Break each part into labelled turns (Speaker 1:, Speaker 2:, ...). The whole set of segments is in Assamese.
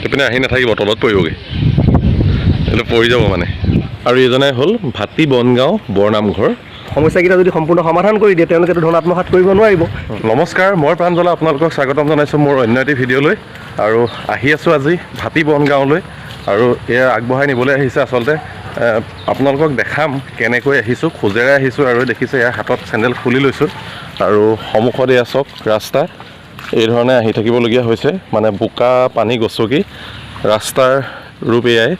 Speaker 1: এইপিনে আহি নাথাকিব, তলত পৰিবগৈ, এইটো পৰি যাব মানে। আৰু এইজনাই হ'ল ভাতি বনগাঁও বৰনামঘৰ।
Speaker 2: সমস্যাকেইটা যদি সম্পূৰ্ণ সমাধান কৰি দিয়ে তেওঁলোকেতো ধন আত্মসাৎ কৰিব নোৱাৰিব।
Speaker 1: নমস্কাৰ, মই প্ৰাঞ্জলে আপোনালোকক স্বাগতম জনাইছোঁ মোৰ অন্য এটি ভিডিঅ'লৈ। আৰু আহি আছোঁ আজি ভাতি বনগাঁৱলৈ, আৰু এয়া আগবঢ়াই নিবলৈ আহিছে। আচলতে আপোনালোকক দেখাম কেনেকৈ আহিছোঁ, খোজেৰে আহিছোঁ। আৰু দেখিছে এয়া হাতত চেণ্ডেল খুলি লৈছোঁ, আৰু সন্মুখত এয়া চাওক ৰাস্তা। এই ধৰণে আহি থাকিবলগীয়া হৈছে, মানে বোকা পানী গচকি ৰাস্তাৰ ৰূপ এয়াই।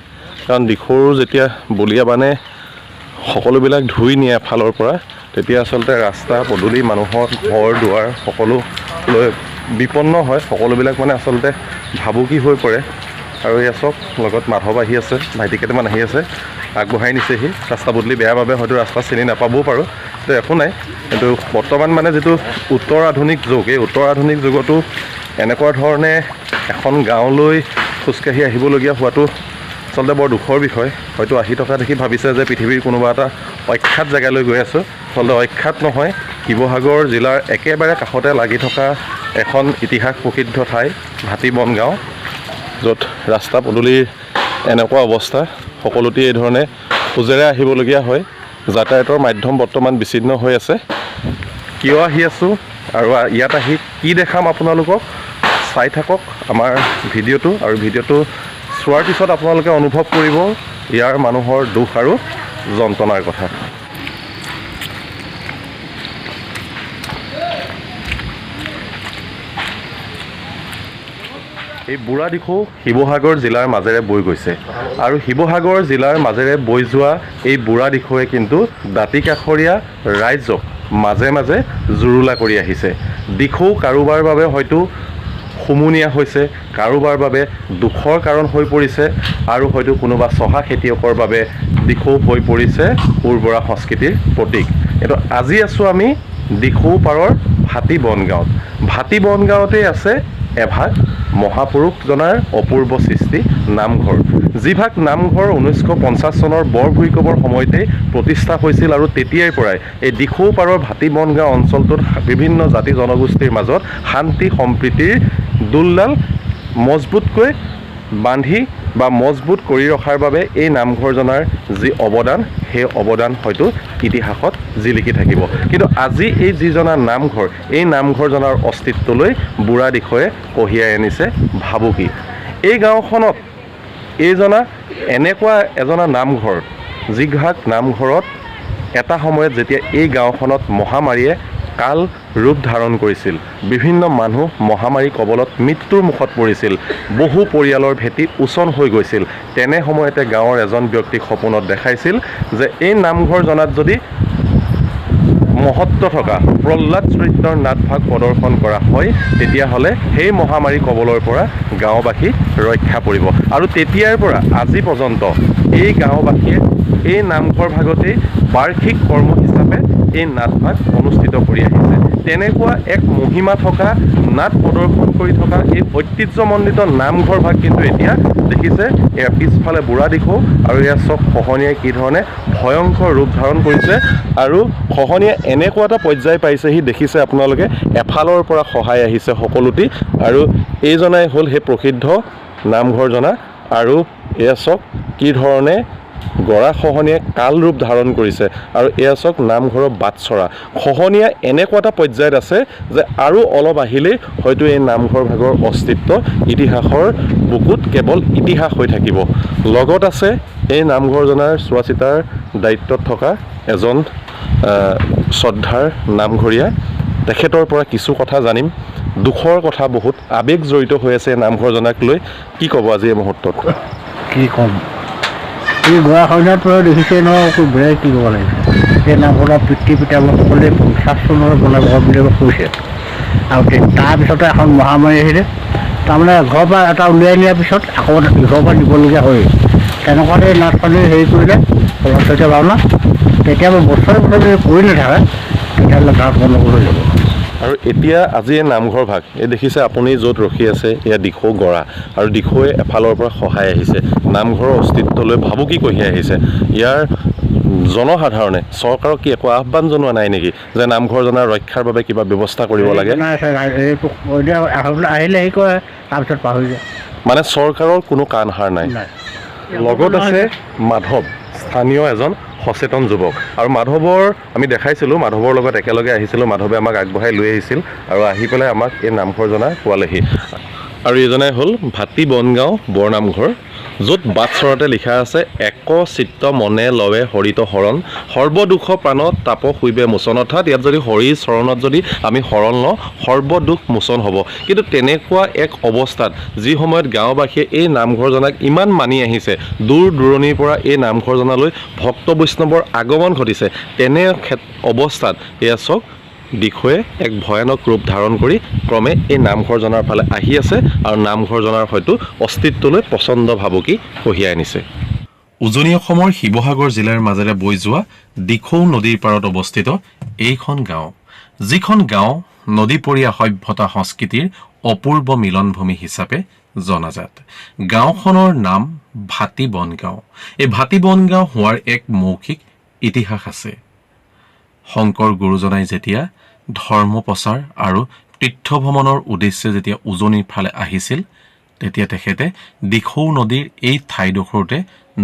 Speaker 1: কাৰণ দিখৌৰ যেতিয়া বলীয়া বানে সকলোবিলাক ধুই নিয়ে এফালৰ পৰা, তেতিয়া আচলতে ৰাস্তা পদূলি মানুহৰ ঘৰ দুৱাৰ সকলোলৈ বিপন্ন হয়। সকলোবিলাক মানে আচলতে ভাবুকি হৈ পৰে। আৰু এয়া চাওক লগত মাধৱ আহি আছে, ভাইটি কেইটামান আহি আছে, আগবঢ়াই নিছেহি। ৰাস্তা পদূলি বেয়া বাবে হয়তো ৰাস্তা চিনি নাপাবও পাৰোঁ, তো একো নাই। কিন্তু বৰ্তমান মানে যিটো উত্তৰ আধুনিক যুগ, এই উত্তৰ আধুনিক যুগতো এনেকুৱা ধৰণে এখন গাঁৱলৈ খোজকাঢ়ি আহিবলগীয়া হোৱাটো আচলতে বৰ দুখৰ বিষয়। হয়তো আহি থকা দেখি ভাবিছে যে পৃথিৱীৰ কোনোবা এটা অখ্যাত জেগালৈ গৈ আছোঁ। আচলতে অখ্যাত নহয়, শিৱসাগৰ জিলাৰ একেবাৰে কাষতে লাগি থকা এখন ইতিহাস প্ৰসিদ্ধ ঠাই ভাতি বনগাঁও, য'ত ৰাস্তা পদূলিৰ এনেকুৱা অৱস্থা। সকলোতে এই ধৰণে খোজেৰে আহিবলগীয়া হয়। যাতায়াতৰ মাধ্যম বৰ্তমান বিচ্ছিন্ন হৈ আছে। কিয় আহি আছোঁ আৰু ইয়াত আহি কি দেখাম আপোনালোকক, চাই থাকক আমাৰ ভিডিঅ'টো। আৰু ভিডিঅ'টো চোৱাৰ পিছত আপোনালোকে অনুভৱ কৰিব ইয়াৰ মানুহৰ দুখ আৰু যন্ত্ৰণাৰ কথা। এই বুঢ়া দিখৌ শিৱসাগৰ জিলাৰ মাজেৰে বৈ গৈছে, আৰু শিৱসাগৰ জিলাৰ মাজেৰে বৈ যোৱা এই বুঢ়া দিখৌৱে কিন্তু দাঁতিকাষৰীয়া ৰাইজক মাজে মাজে জুৰুলা কৰি আহিছে। দিখৌ কাৰোবাৰ বাবে হয়তো হুমুনীয়া হৈছে, কাৰোবাৰ বাবে দুখৰ কাৰণ হৈ পৰিছে, আৰু হয়তো কোনোবা চহা খেতিয়কৰ বাবে দিখৌ হৈ পৰিছে উৰ্বৰা সংস্কৃতিৰ প্ৰতীক। কিন্তু আজি আছোঁ আমি দিখৌ পাৰৰ ভাতি বনগাঁৱত। ভাতি বনগাঁৱতেই আছে এভাগ মহাপুৰুষজনাৰ অপূৰ্ব সৃষ্টি নামঘৰ, যিভাগ নামঘৰ 1950 চনৰ বৰ ভূঁইকঁপৰ সময়তেই প্ৰতিষ্ঠা হৈছিল। আৰু তেতিয়াৰ পৰাই এই দিখৌ পাৰৰ ভাতি বনগাঁও অঞ্চলটোত বিভিন্ন জাতি জনগোষ্ঠীৰ মাজত শান্তি সম্প্ৰীতিৰ দোলডাল মজবুতকৈ বান্ধি বা মজবুত কৰি ৰখাৰ বাবে এই নামঘৰজনাৰ যি অৱদান, সেই অৱদান হয়তো ইতিহাসত জিলিকি থাকিব। কিন্তু আজি এই যিজনা নামঘৰ, এই নামঘৰজনাৰ অস্তিত্বলৈ বুঢ়া দিখৌৱে কঢ়িয়াই আনিছে ভাবুকি। এই গাঁওখনত এইজনা এনেকুৱা এজনা নামঘৰ, যিভাগ নামঘৰত এটা সময়ত যেতিয়া এই গাঁওখনত মহামাৰীয়ে কাল ৰূপ ধাৰণ কৰিছিল, বিভিন্ন মানুহ মহামাৰী কবলত মৃত্যুৰ মুখত পৰিছিল, বহু পৰিয়ালৰ ভেটি উচন হৈ গৈছিল, তেনে সময়তে গাঁৱৰ এজন ব্যক্তিক সপোনত দেখাইছিল যে এই নামঘৰজনাত যদি মহত্ব থকা প্ৰহ্লাদ চৰিত্ৰৰ নাটভাগ প্ৰদৰ্শন কৰা হয়, তেতিয়াহ'লে সেই মহামাৰী কবলৰ পৰা গাঁওবাসী ৰক্ষা পৰিব। আৰু তেতিয়াৰ পৰা আজি পৰ্যন্ত এই গাঁওবাসীয়ে এই নামঘৰ ভাগতেই বাৰ্ষিক কৰ্ম হিচাপে এই নাটভাগ অনুষ্ঠিত কৰি আহিছে। তেনেকুৱা এক মহিমা থকা, নাট প্ৰদৰ্শন কৰি থকা এই ঐতিহ্যমণ্ডিত নামঘৰ ভাগ কিন্তু এতিয়া দেখিছে এয়া পিছফালে বুঢ়া দিখৌ, আৰু এয়া চব খহনীয়াই কি ধৰণে ভয়ংকৰ ৰূপ ধাৰণ কৰিছে। আৰু খহনীয়া এনেকুৱা এটা পৰ্যায় পাইছেহি, দেখিছে আপোনালোকে এফালৰ পৰা সহায় আহিছে সকলোটি। আৰু এইজনাই হ'ল সেই প্ৰসিদ্ধ নামঘৰজনা। আৰু এয়া চাওক কি ধৰণে গৰা খহনীয়াই কাল ৰূপ ধাৰণ কৰিছে। আৰু এয়া চাওক নামঘৰৰ বাটচৰা, খহনীয়া এনেকুৱা এটা পৰ্যায়ত আছে যে আৰু অলপ আহিলেই হয়তো এই নামঘৰ ভাগৰ অস্তিত্ব ইতিহাসৰ বুকুত কেৱল ইতিহাস হৈ থাকিব। লগত আছে এই নামঘৰজনাৰ চোৱা চিতাৰ দায়িত্বত থকা এজন শ্ৰদ্ধাৰ নামঘৰীয়া, তেখেতৰ পৰা কিছু কথা জানিম। দুখৰ কথা বহুত, আৱেগ জড়িত হৈ আছে নামঘৰজনাক লৈ। কি ক'ব আজি এই মুহূৰ্তত?
Speaker 3: কি ক'ম, এই গৰা খহনীয়াৰ পৰা দেখিছে নহয়, বেলেগ কি ক'ব লাগিব। সেই নামঘৰৰ পিতৃ পিতামহসকলে 50 চনৰ বনাব বুলি কৈছে, আৰু তাৰপিছতে এখন মহামাৰী আহিলে। তাৰমানে ঘৰৰ পৰা এটা উলিয়াই নিয়াৰ পিছত আকৌ ঘৰৰ পৰা নিবলগীয়া হয়। তেনেকুৱাতে নাট পানী হেৰি কৰিলে সৰস্বতী ভাওনা, তেতিয়া বছৰে বছৰে যদি কৰি নাথাকে তেতিয়াহ'লে গাঁৱত গণ্ডগোল হৈ যাব।
Speaker 1: আৰু এতিয়া আজি এই নামঘৰ ভাগ, এই দেখিছে আপুনি য'ত ৰখি আছে, এয়া দিখৌ গৰা, আৰু দিখৌৱে এফালৰ পৰা সহায় আহিছে, নামঘৰৰ অস্তিত্বলৈ ভাবুকি কঢ়িয়াই আহিছে। ইয়াৰ জনসাধাৰণে চৰকাৰক কি একো আহ্বান জনোৱা নাই নেকি যে নামঘৰজনাৰ ৰক্ষাৰ বাবে কিবা ব্যৱস্থা কৰিব লাগে?
Speaker 3: আহিলে হেৰি কৰে, তাৰপিছত পাহৰি যায়।
Speaker 1: মানে চৰকাৰৰ কোনো কাণসাৰ নাই। লগত আছে মাধৱ, স্থানীয় এজন সচেতন যুৱক। আৰু মাধৱৰ আমি দেখাইছিলোঁ, মাধৱৰ লগত একেলগে আহিছিলোঁ, মাধৱে আমাক আগবঢ়াই লৈ আহিছিল আৰু আহি পেলাই আমাক এই নামঘৰ জনা পোৱালেহি। আৰু এইজনাই হ'ল ভাতি বনগাঁও বৰনামঘৰ, য'ত বাটচৰাতে লিখা আছে এক চিত্ত মনে লৱে হৰিত শৰণ, সৰ্বদুখ প্ৰাণত তাপ শুইবে মোচন। অৰ্থাৎ ইয়াত যদি হৰিৰ চৰণত যদি আমি শৰণ লওঁ সৰ্বদুখ মোচন হ'ব। কিন্তু তেনেকুৱা এক অৱস্থাত যি সময়ত গাঁওবাসীয়ে এই নামঘৰজনাক ইমান মানি আহিছে, দূৰ দূৰণিৰ পৰা এই নামঘৰজনালৈ ভক্ত বৈষ্ণৱৰ আগমন ঘটিছে, তেনে অৱস্থাত এয়া চাওক দিশয়ে এক ভয়ানক ৰূপ ধাৰণ কৰি ক্ৰমে এই নামঘৰজনাৰ ফালে আহি আছে আৰু নামঘৰজনাৰ হয়তো অস্তিত্বলৈ প্ৰচণ্ড ভাবুকি কঢ়িয়াই আনিছে। উজনি অসমৰ শিৱসাগৰ জিলাৰ মাজেৰে বৈ যোৱা দিখৌ নদীৰ পাৰত অৱস্থিত এইখন গাঁও, যিখন গাঁও নদীপৰীয়া সভ্যতা সংস্কৃতিৰ অপূৰ্ব মিলনভূমি হিচাপে জনাজাত। গাঁওখনৰ নাম ভাতি বনগাঁও। এই ভাতি বনগাঁও হোৱাৰ এক মৌখিক ইতিহাস আছে। শংকৰ গুৰুজনাই যেতিয়া ধৰ্ম প্ৰচাৰ আৰু তীৰ্থভ্ৰমণৰ উদ্দেশ্যে যেতিয়া উজনিৰ ফালে আহিছিল, তেতিয়া তেখেতে দিখৌ নদীৰ এই ঠাইডোখৰতে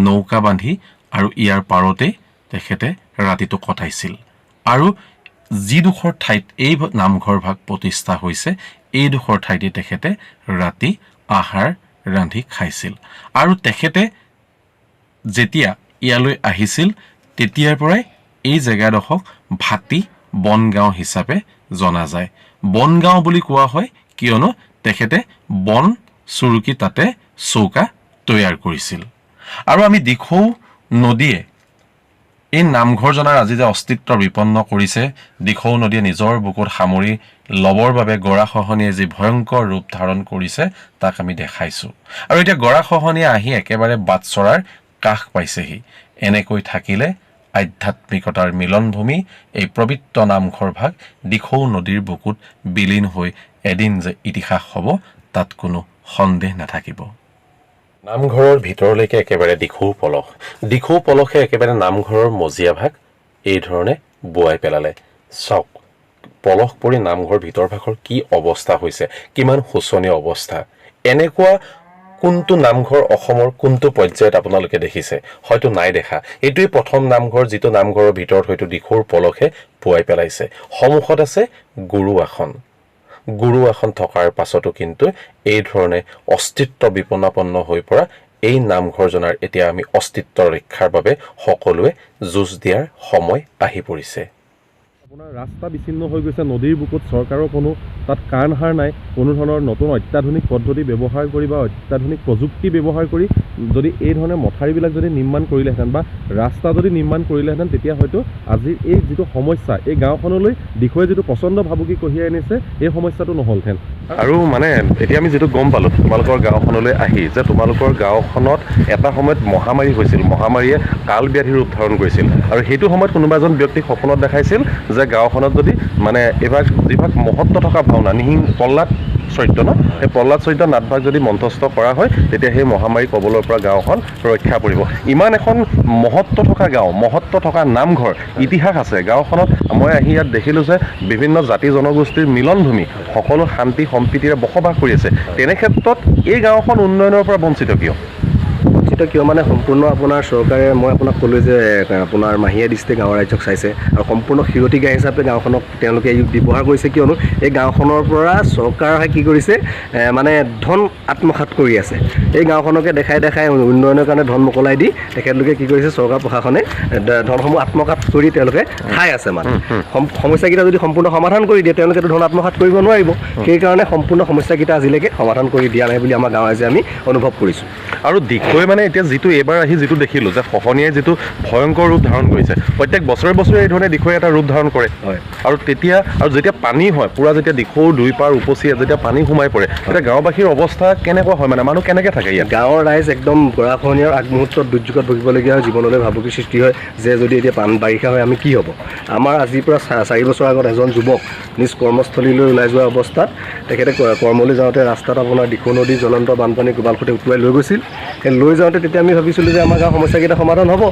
Speaker 1: নৌকা বান্ধি আৰু ইয়াৰ পাৰতে তেখেতে ৰাতিটো কটাইছিল। আৰু যিডোখৰ ঠাইত এই নামঘৰ ভাগ প্ৰতিষ্ঠা হৈছে, এইডোখৰ ঠাইতে তেখেতে ৰাতি আহাৰ ৰান্ধি খাইছিল। আৰু তেখেতে যেতিয়া ইয়ালৈ আহিছিল তেতিয়াৰ পৰাই এই জেগাডোখৰক ভাতি বনগাঁও হিচাপে জনা যায়। বনগাঁও বুলি কোৱা হয় কিয়নো তেখেতে বন চুৰুকি তাতে চৌকা তৈয়াৰ কৰিছিল। আৰু আমি দিখৌ নদীয়ে এই নামঘৰজনাৰ আজি যে অস্তিত্ব বিপন্ন কৰিছে, দিখৌ নদীয়ে নিজৰ বুকুত সামৰি ল'বৰ বাবে গৰাখহনীয়ে যি ভয়ংকৰ ৰূপ ধাৰণ কৰিছে তাক আমি দেখাইছোঁ। আৰু এতিয়া গৰাখহনীয়ে আহি একেবাৰে বাটচৰাৰ কাষ পাইছেহি। এনেকৈ থাকিলে আধ্যাত্মিকতাৰ মিলনভূমি এই পবিত্ৰ নামঘৰ ভাগ দিখৌ নদীৰ বুকুত বিলীন হৈ এদিন যে ইতিহাস হ'ব তাত কোনো সন্দেহ নাথাকিব। নামঘৰৰ ভিতৰলৈকে একেবাৰে দিখৌ পলসে একেবাৰে নামঘৰৰ মজিয়া ভাগ এই ধৰণে বোৱাই পেলালে। চাওক পলস পৰি নামঘৰ ভিতৰ ভাগৰ কি অৱস্থা হৈছে, কিমান শোচনীয় অৱস্থা। এনেকুৱা কোনটো নামঘৰ অসমৰ কোনটো পৰ্যায়ত আপোনালোকে দেখিছে? হয়তো নাই দেখা। এইটোৱেই প্ৰথম নামঘৰ, যিটো নামঘৰৰ ভিতৰত হয়তো দিখৌৰ পলসে বোৱাই পেলাইছে। সন্মুখত আছে গুৰু আসন থকাৰ পাছতো কিন্তু এই ধৰণে অস্তিত্ব বিপন্নপন্ন হৈ পৰা এই নামঘৰজনাৰ এতিয়া আমি অস্তিত্ব ৰক্ষাৰ বাবে সকলোৱে যুঁজ দিয়াৰ সময় আহি পৰিছে। আপোনাৰ ৰাস্তা বিচ্ছিন্ন হৈ গৈছে নদীৰ বুকুত, চৰকাৰৰ কোনো তাত কাণসাৰ নাই। কোনো ধৰণৰ নতুন অত্যাধুনিক পদ্ধতি ব্যৱহাৰ কৰি বা অত্যাধুনিক প্ৰযুক্তি ব্যৱহাৰ কৰি যদি এই ধৰণে মথাউৰিবিলাক যদি নিৰ্মাণ কৰিলেহেঁতেন বা ৰাস্তা যদি নিৰ্মাণ কৰিলেহেঁতেন, তেতিয়া হয়তো আজিৰ এই যিটো সমস্যা, এই গাঁওখনলৈ দিশয়ে যিটো প্ৰচণ্ড ভাবুকি কঢ়িয়াই আনিছে, এই সমস্যাটো নহ'লহেঁতেন। আৰু মানে এতিয়া আমি যিটো গম পালোঁ তোমালোকৰ গাঁওখনলৈ আহি, যে তোমালোকৰ গাঁওখনত এটা সময়ত মহামাৰী হৈছিল, মহামাৰীয়ে কাল ব্যাধিৰ ৰূপ ধাৰণ কৰিছিল। আৰু সেইটো সময়ত কোনোবা এজন ব্যক্তিক সপোনত দেখাইছিল যে গাঁওখনত যদি মানে এইভাগ যিভাগ মহত্ব থকা ভাওনা, প্ৰহ্লাদ চৰিত্ৰ সেই প্ৰহ্লাদ চৰিত্ৰ নাটভাগ যদি মঞ্চস্থ কৰা হয়, তেতিয়া সেই মহামাৰী কবলৰ পৰা গাঁওখন ৰক্ষা পৰিব। ইমান এখন মহত্ব থকা গাঁও, মহত্ব থকা নামঘৰ, ইতিহাস আছে গাঁওখনত। মই আহি ইয়াত দেখিলোঁ যে বিভিন্ন জাতি জনগোষ্ঠীৰ মিলনভূমি, সকলো শান্তি সম্প্ৰীতিৰে বসবাস কৰি আছে। তেনে ক্ষেত্ৰত এই গাঁওখন উন্নয়নৰ পৰা বঞ্চিত কিয়?
Speaker 2: মানে সম্পূৰ্ণ আপোনাৰ চৰকাৰে, মই আপোনাক ক'লোঁ যে আপোনাৰ মাহীয়া দৃষ্টিয়ে গাঁও ৰাইজক চাইছে আৰু সম্পূৰ্ণ ক্ষীৰতী গাঁও হিচাপে গাঁওখনক তেওঁলোকে ব্যৱহাৰ কৰিছে। কিয়নো এই গাঁওখনৰ পৰা চৰকাৰে কি কৰিছে, মানে ধন আত্মসাৎ কৰি আছে। এই গাঁওখনকে দেখাই উন্নয়নৰ কাৰণে ধন মোকলাই দি তেখেতলোকে কি কৰিছে, চৰকাৰ প্ৰশাসনে ধনসমূহ আত্মসাৎ কৰি তেওঁলোকে খাই আছে। মানে সমস্যাকেইটা যদি সম্পূৰ্ণ সমাধান কৰি দিয়ে, তেওঁলোকেতো ধন আত্মসাৎ কৰিব নোৱাৰিব। সেইকাৰণে সম্পূৰ্ণ সমস্যাকেইটা আজিলৈকে সমাধান কৰি দিয়া নাই বুলি আমাৰ গাঁও ৰাইজে আমি অনুভৱ কৰিছোঁ।
Speaker 1: আৰু দিশয়ে মানে এতিয়া যিটো এইবাৰ আহি যিটো দেখিলোঁ যে খহনীয়াই যিটো ভয়ংকৰ ৰূপ ধাৰণ কৰিছে, প্ৰত্যেক বছৰে এই ধৰণে দিশয়ে এটা ৰূপ ধাৰণ কৰে।
Speaker 2: হয়।
Speaker 1: আৰু তেতিয়া যেতিয়া পানী হয়, পূৰা যেতিয়া দিখৌৰ দুই পাৰ উপচি যেতিয়া পানী সোমাই পৰে, তেতিয়া গাঁওবাসীৰ অৱস্থা কেনেকুৱা হয়? মানে মানুহ কেনেকৈ থাকে ইয়াত?
Speaker 2: গাঁৱৰ ৰাইজ একদম গৰাখহনীয়াৰ আগমুহূৰ্তত দুৰ্যোগত ভুগিবলগীয়া হয়, জীৱনলৈ ভাবুকিৰ সৃষ্টি হয় যে যদি এতিয়া বাৰিষা হয় আমি কি হ'ব। আমাৰ আজিৰ পৰা 4 বছৰ আগত এজন যুৱক নিজ কৰ্মস্থলীলৈ ওলাই যোৱা অৱস্থাত তেখেতে কৰ্মলৈ যাওঁতে ৰাস্তাত আপোনাৰ দিখৌ নদীৰ জ্বলন্ত বানপানী কোবালখুটি উটুৱাই লৈ গৈছিল। সেই লৈ যাওঁতে তেতিয়া আমি ভাবিছিলোঁ যে আমাৰ গাঁৱৰ সমস্যাকেইটা সমাধান হ'ব,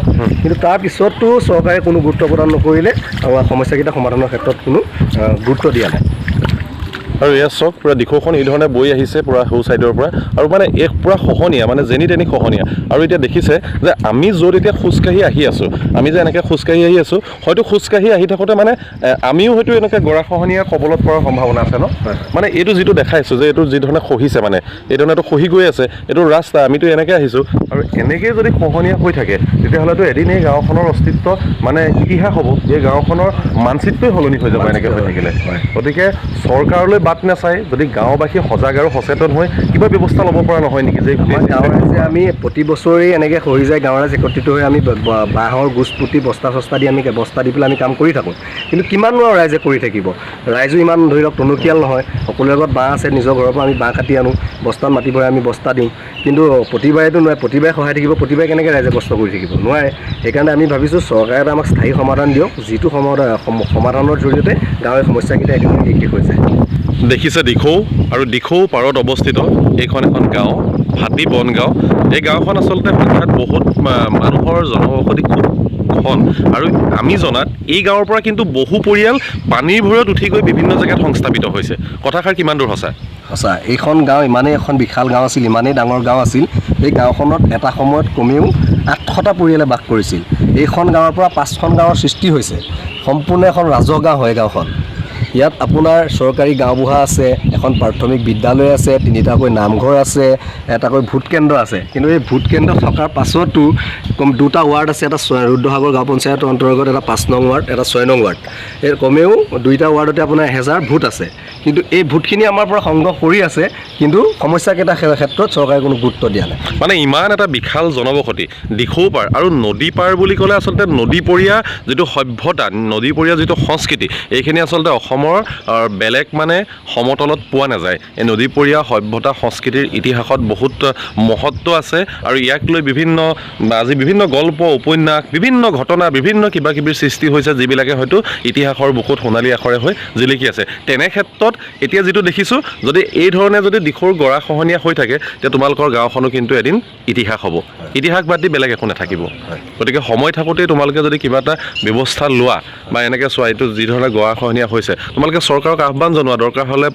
Speaker 2: কিন্তু তাৰ পিছতো চৰকাৰে কোনো গুৰুত্ব প্ৰদান নকৰিলে আৰু সমস্যাকেইটা সমাধানৰ ক্ষেত্ৰত কোনো গুৰুত্ব দিয়া নাই।
Speaker 1: আৰু এয়া চাওক পূৰা দিখৌখন এই ধৰণে বৈ আহিছে পূৰা সৌ ছাইডৰ পৰা আৰু মানে এক পূৰা খহনীয়া মানে যেনি তেনি খহনীয়া আৰু এতিয়া দেখিছে যে আমি য'ত এতিয়া খোজকাঢ়ি আহি আছোঁ আমি যে এনেকৈ খোজকাঢ়ি আহি আছোঁ হয়তো খোজকাঢ়ি আহি থাকোঁতে মানে আমিও হয়তো এনেকৈ গৰাখহনীয়াৰ কবলত পৰাৰ সম্ভাৱনা আছে ন মানে এইটো যিটো দেখাইছোঁ যে এইটো যি ধৰণে খহিছে মানে এই ধৰণেতো খহি গৈ আছে এইটো ৰাস্তা আমিতো এনেকৈ আহিছোঁ আৰু এনেকৈয়ে যদি খহনীয়া হৈ থাকে তেতিয়াহ'লেতো এদিন এই গাঁওখনৰ অস্তিত্ব মানে ইতিহাস হ'ব এই গাঁওখনৰ মানচিত্ৰই সলনি হৈ যাব এনেকৈ হৈ থাকিলে গতিকে চৰকাৰলৈ বাট নাচাই যদি গাঁওবাসী সজাগ আৰু সচেতন হৈ কিবা ব্যৱস্থা ল'ব পৰা নহয় নেকি যে
Speaker 2: গাঁৱৰ যে আমি প্ৰতি বছৰেই এনেকৈ হৈ যায় গাঁৱৰ ৰাইজ একত্ৰিত হৈ আমি বাঁহৰ গোজ পুতি বস্তা চস্তা দি আমি বস্তা দি পেলাই আমি কাম কৰি থাকোঁ কিন্তু কিমাননো আৰু ৰাইজে কৰি থাকিব ৰাইজো ইমান ধৰি লওক টনকিয়াল নহয় সকলোৰে লগত বাঁহ আছে নিজৰ ঘৰৰ পৰা আমি বাঁহ কাটি আনো বস্তাত মাটি ভৰাই আমি বস্তা দিওঁ কিন্তু প্ৰতিবাৰেতো নোৱাৰে প্ৰতিবাৰে সহায় থাকিব প্ৰতিবাৰে কেনেকৈ ৰাইজে কষ্ট কৰি থাকিব নোৱাৰে সেইকাৰণে আমি ভাবিছোঁ চৰকাৰে এটা আমাক স্থায়ী সমাধান দিয়ক যিটো সমাধানৰ জৰিয়তে গাঁৱৰ সমস্যাকেইটা একেলগে শেষ হৈ যায়
Speaker 1: দেখিছে দিখৌ আৰু দিখৌ পাৰত অৱস্থিত এইখন এখন গাঁও হাতী বন গাঁও এই গাঁওখন আচলতে সংখ্যাত বহুত মানুহৰ জনবসতি খুব কম আৰু আমি জনাত এই গাঁৱৰ পৰা কিন্তু বহু পৰিয়াল পানীৰ ভৰত উঠি গৈ বিভিন্ন জেগাত সংস্থাপিত হৈছে কথাষাৰ কিমান দূৰ সঁচা
Speaker 2: সঁচা এইখন গাঁও ইমানেই এখন বিশাল গাঁও আছিল ইমানেই ডাঙৰ গাঁও আছিল এই গাঁওখনত এটা সময়ত কমেও 800টা পৰিয়ালে বাস কৰিছিল এইখন গাঁৱৰ পৰা 5খন গাঁৱৰ সৃষ্টি হৈছে সম্পূৰ্ণ এখন ৰাজহ গাঁও হয় গাঁওখন ইয়াত আপোনাৰ চৰকাৰী গাঁওবুঢ়া আছে এখন প্ৰাথমিক বিদ্যালয় আছে 3টাকৈ নামঘৰ আছে এটাকৈ ভোট কেন্দ্ৰ আছে কিন্তু এই ভোট কেন্দ্ৰ থকাৰ পাছতো কম 2টা ৱাৰ্ড আছে এটা ৰুদ্ৰসাগৰ গাঁও পঞ্চায়তৰ অন্তৰ্গত এটা 5 নং ৱাৰ্ড এটা 6 নং ৱাৰ্ড এই কমেও 2টা ৱাৰ্ডতে আপোনাৰ 1000 ভোট আছে কিন্তু এই ভোটখিনি আমাৰ পৰা সংগ্ৰহ কৰি আছে কিন্তু সমস্যাকেইটা ক্ষেত্ৰত চৰকাৰে কোনো গুৰুত্ব দিয়া নাই
Speaker 1: মানে ইমান এটা বিশাল জনবসতি দিখৌ পাৰ আৰু নদী পাৰ বুলি ক'লে আচলতে নদীপৰীয়া যিটো সভ্যতা নদীপৰীয়া যিটো সংস্কৃতি এইখিনি আচলতে অসমৰ বেলেগ মানে সমতলত পোৱা নাযায় এই নদীপৰীয়া সভ্যতা সংস্কৃতিৰ ইতিহাসত বহুত মহত্ব আছে আৰু ইয়াক লৈ বিভিন্ন গল্প উপন্যাস বিভিন্ন ঘটনা বিভিন্ন কিবা কিবিৰ সৃষ্টি হৈছে যিবিলাকে হয়তো ইতিহাসৰ বুকুত সোণালী আখৰে হৈ জিলিকি আছে তেনে ক্ষেত্ৰত এতিয়া যিটো দেখিছোঁ যদি এই ধৰণে যদি দিখৌৰ গৰাখহনীয়া হৈ থাকে তেতিয়া তোমালোকৰ গাঁওখনো কিন্তু এদিন ইতিহাস হ'ব ইতিহাস বাদ দি বেলেগ একো নাথাকিব গতিকে সময় থাকোঁতেই তোমালোকে যদি কিবা এটা ব্যৱস্থা লোৱা বা এনেকৈ চোৱা এইটো যি ধৰণে গৰাখহনীয়া হৈছে তোমালোকে চৰকাৰক আহ্বান জনোৱা দৰকাৰ হ'লে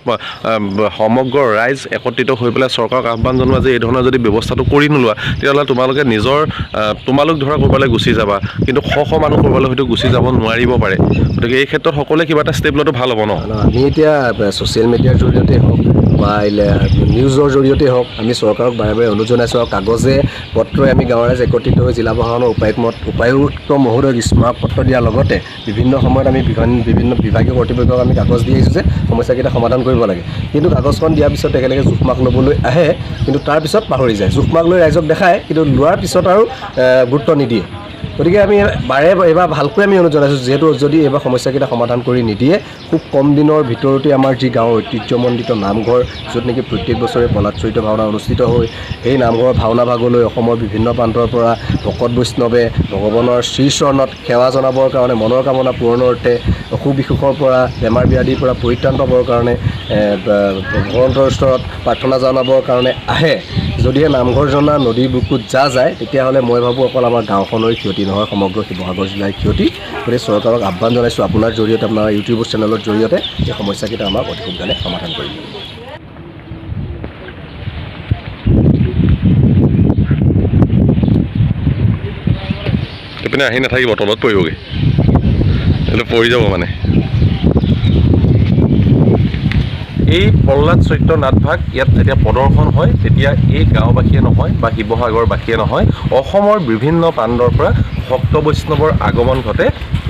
Speaker 1: সমগ্ৰ ৰাইজ একত্ৰিত হৈ পেলাই চৰকাৰক আহ্বান জনোৱা যে এই ধৰণৰ যদি ব্যৱস্থাটো কৰি নোলোৱা তেতিয়াহ'লে তোমালোকে তোমালোক ধৰা ক'ৰবালৈ গুচি যাবা কিন্তু শ মানুহ ক'ৰবালৈ হয়তো গুচি যাব নোৱাৰিব পাৰে গতিকে এই ক্ষেত্ৰত সকলোৱে কিবা এটা ষ্টেপ লোৱাটো ভাল হ'ব ন
Speaker 2: আমি এতিয়া ছ'চিয়েল মিডিয়াৰ জৰিয়তে হওক বা নিউজৰ জৰিয়তে হওক আমি চৰকাৰক বাৰে বাৰে অনুৰোধ জনাইছোঁ আৰু কাগজে পত্ৰই আমি গাঁৱৰ ৰাইজ একত্ৰিত হৈ জিলা প্ৰশাসনৰ উপায়ুক্ত মহোদয়ক স্মাৰক পত্ৰ দিয়াৰ লগতে বিভিন্ন সময়ত আমি বিভিন্ন বিভাগীয় কৰ্তৃপক্ষক আমি কাগজ দি আহিছোঁ যে সমস্যাকেইটা সমাধান কৰিব লাগে কিন্তু কাগজখন দিয়াৰ পিছত একেলগে জোখমাখ ল'বলৈ আহে কিন্তু তাৰপিছত পাহৰি যায় জোখমাখ লৈ ৰাইজক দেখায় কিন্তু লোৱাৰ পিছত আৰু গুৰুত্ব নিদিয়ে গতিকে আমি এইবাৰ ভালকৈ আমি অনুৰোধ জনাইছোঁ যিহেতু যদি এইবাৰ সমস্যাকেইটা সমাধান কৰি নিদিয়ে খুব কম দিনৰ ভিতৰতে আমাৰ যি গাঁৱৰ ঐতিহ্যমণ্ডিত নামঘৰ য'ত নেকি প্ৰত্যেক বছৰে প্ৰহ্লাদ চৰিত্ৰ ভাওনা অনুষ্ঠিত হয় সেই নামঘৰৰ ভাওনা ভাগলৈ অসমৰ বিভিন্ন প্ৰান্তৰ পৰা ভকত বৈষ্ণৱে ভগৱানৰ শ্ৰীচৰণত সেৱা জনাবৰ কাৰণে মনৰ কামনা পূৰণৰ অৰ্থে অসুখ বিসুখৰ পৰা বেমাৰ ব্যাধিৰ পৰা পৰিত্ৰাণ পাবৰ কাৰণে ভগৱন্তৰ ওচৰত প্ৰাৰ্থনা জনাবৰ কাৰণে আহে যদিহে নামঘৰ জনা নদীৰ বুকুত যায় তেতিয়াহ'লে মই ভাবোঁ অকল আমাৰ গাঁওখনৰ ক্ষতি নহয় সমগ্ৰ শিৱসাগৰ জিলাৰ ক্ষতি গতিকে চৰকাৰক আহ্বান জনাইছোঁ আপোনাৰ জৰিয়তে আপোনাৰ ইউটিউব চেনেলৰ জৰিয়তে এই সমস্যাকেইটা আমাক অতি সোনকালে সমাধান কৰিব
Speaker 1: এইপিনে আহি নাথাকিব তলত পৰিবগৈ এইটো পৰি যাব মানে এই প্ৰহ্লাদ চৰিত্ৰ নাটভাগ ইয়াত যেতিয়া প্ৰদৰ্শন হয় তেতিয়া এই গাঁওবাসীয়ে নহয় বা শিৱসাগৰবাসীয়ে নহয় অসমৰ বিভিন্ন প্ৰান্তৰ পৰা ভক্ত বৈষ্ণৱৰ আগমন ঘটে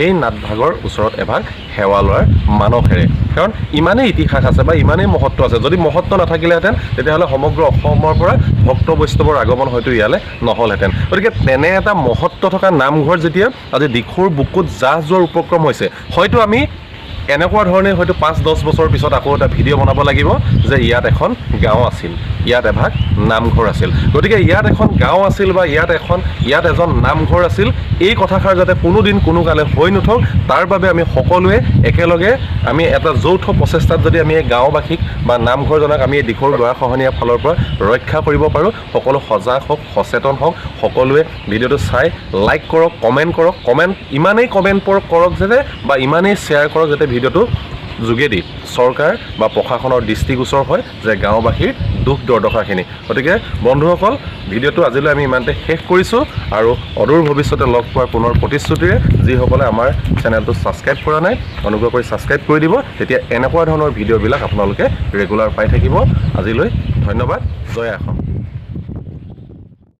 Speaker 1: এই নাটভাগৰ ওচৰত এভাগ সেৱা লোৱাৰ মানসেৰে কাৰণ ইমানেই ইতিহাস আছে বা ইমানেই মহত্ব আছে যদি মহত্ব নাথাকিলেহেঁতেন তেতিয়াহ'লে সমগ্ৰ অসমৰ পৰা ভক্ত বৈষ্ণৱৰ আগমন হয়তো ইয়ালৈ নহ'লহেঁতেন গতিকে তেনে এটা মহত্ব থকা নামঘৰ যেতিয়া আজি দিখৌৰ বুকুত জাহ যোৱাৰ উপক্ৰম হৈছে হয়তো আমি এনেকুৱা ধৰণে হয়তো 5-10 বছৰ পিছত আকৌ এটা ভিডিঅ' বনাব লাগিব যে ইয়াত এখন গাঁও আছিল ইয়াত এভাগ নামঘৰ আছিল গতিকে ইয়াত এখন গাঁও আছিল বা ইয়াত এজন নামঘৰ আছিল এই কথাষাৰ যাতে কোনোদিন কোনো কালে হৈ নুঠক তাৰ বাবে আমি সকলোৱে একেলগে আমি এটা যৌথ প্ৰচেষ্টাত যদি আমি এই গাঁওবাসীক বা নামঘৰজনক আমি এই দিখৌৰ গৰাখহনীয়াৰ ফালৰ পৰা ৰক্ষা কৰিব পাৰোঁ সকলো সজাগ হওক সচেতন হওক সকলোৱে ভিডিঅ'টো চাই লাইক কৰক কমেণ্ট ইমানেই কমেণ্ট কৰক যাতে বা ইমানেই শ্বেয়াৰ কৰক যাতে ভিডিঅ'টো যোগেদি চৰকাৰ বা প্ৰশাসনৰ দৃষ্টিগোচৰ হয় যে গাঁওবাসীৰ দুখ দুৰ্দশাখিনি। গতিকে বন্ধুসকল, ভিডিঅ'টো আজিলৈ আমি ইমানতে শেষ কৰিছোঁ আৰু অদূৰ ভৱিষ্যতে লগ পোৱাৰ পুনৰ প্ৰতিশ্ৰুতিৰে যিসকলে আমাৰ চেনেলটো ছাবস্ক্ৰাইব কৰা নাই অনুগ্ৰহ কৰি ছাবস্ক্ৰাইব কৰি দিব, তেতিয়া এনেকুৱা ধৰণৰ ভিডিঅ'বিলাক আপোনালোকে ৰেগুলাৰ পাই থাকিব। আজিলৈ ধন্যবাদ। জয় আসন।